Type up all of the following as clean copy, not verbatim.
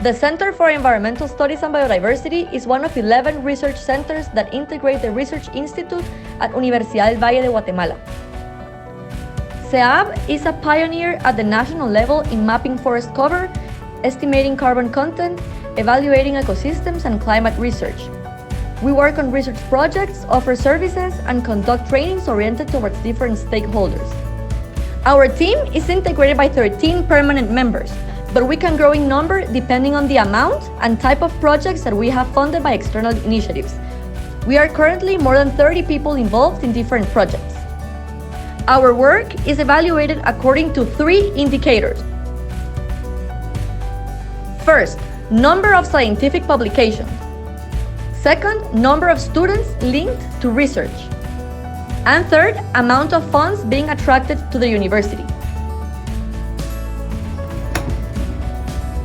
The Center for Environmental Studies and Biodiversity is one of 11 research centers that integrate the Research Institute at Universidad del Valle de Guatemala. CEAB is a pioneer at the national level in mapping forest cover, estimating carbon content, evaluating ecosystems, and climate research. We work on research projects, offer services, and conduct trainings oriented towards different stakeholders. Our team is integrated by 13 permanent members, but we can grow in number depending on the amount and type of projects that we have funded by external initiatives. We are currently more than 30 people involved in different projects. Our work is evaluated according to 3 indicators. First, number of scientific publications. Second, number of students linked to research. And third, amount of funds being attracted to the university.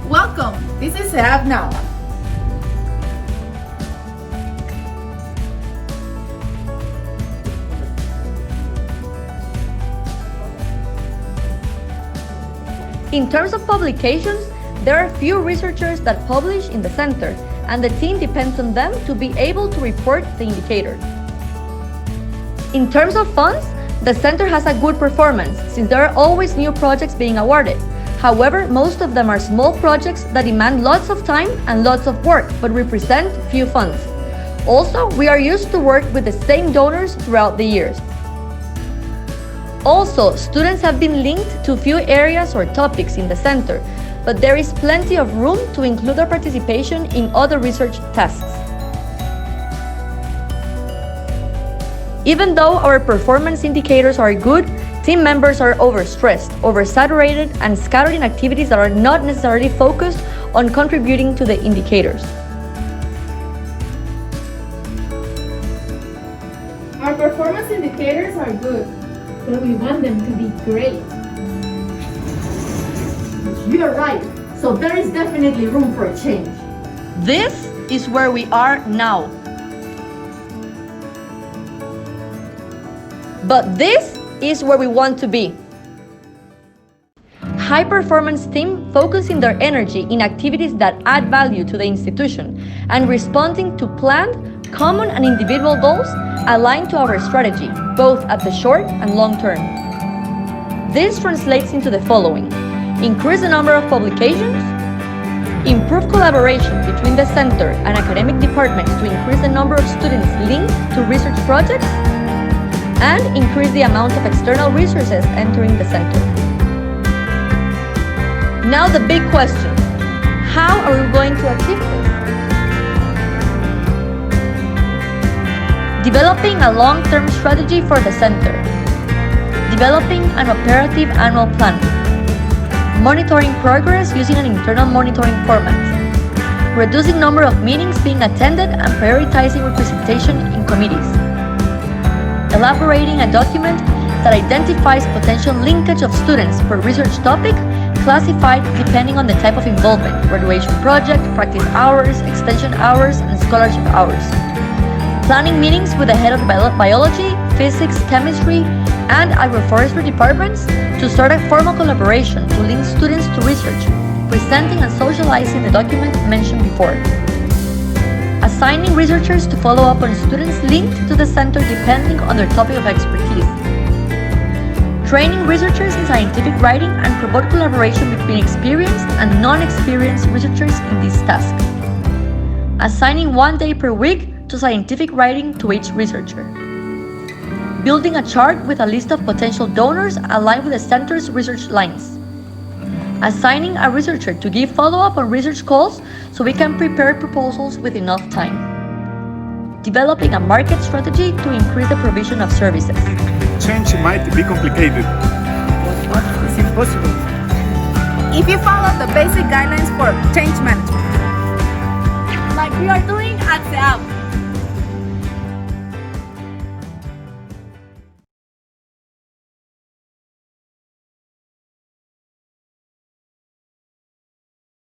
Welcome, this is CEAB Now. In terms of publications, there are few researchers that publish in the center, and the team depends on them to be able to report the indicator. In terms of funds, the center has a good performance since there are always new projects being awarded. However, most of them are small projects that demand lots of time and lots of work, but represent few funds. Also, we are used to work with the same donors throughout the years. Also, students have been linked to few areas or topics in the center, but there is plenty of room to include their participation in other research tasks. Even though our performance indicators are good, team members are overstressed, oversaturated, and scattered in activities that are not necessarily focused on contributing to the indicators. Our performance indicators are good, but we want them to be great. You're right, so there is definitely room for a change. This is where we are now. But this is where we want to be. High-performance team focusing their energy in activities that add value to the institution and responding to planned, common and individual goals aligned to our strategy, both at the short and long term. This translates into the following: increase the number of publications, improve collaboration between the center and academic departments to increase the number of students linked to research projects, and increase the amount of external resources entering the center. Now the big question: how are we going to achieve this? Developing a long-term strategy for the center. Developing an operative annual plan. Monitoring progress using an internal monitoring format. Reducing number of meetings being attended and prioritizing representation in committees. Elaborating a document that identifies potential linkage of students per research topic, classified depending on the type of involvement: graduation project, practice hours, extension hours, and scholarship hours. Planning meetings with the head of biology, physics, chemistry, and agroforestry departments to start a formal collaboration to link students to research, presenting and socializing the document mentioned before. Assigning researchers to follow up on students linked to the center depending on their topic of expertise. Training researchers in scientific writing and promote collaboration between experienced and non-experienced researchers in this task. Assigning 1 day per week to scientific writing to each researcher. Building a chart with a list of potential donors aligned with the center's research lines. Assigning a researcher to give follow-up on research calls so we can prepare proposals with enough time. Developing a market strategy to increase the provision of services. Change might be complicated, But it's impossible if you follow the basic guidelines for change management, Like we are doing at CEAB.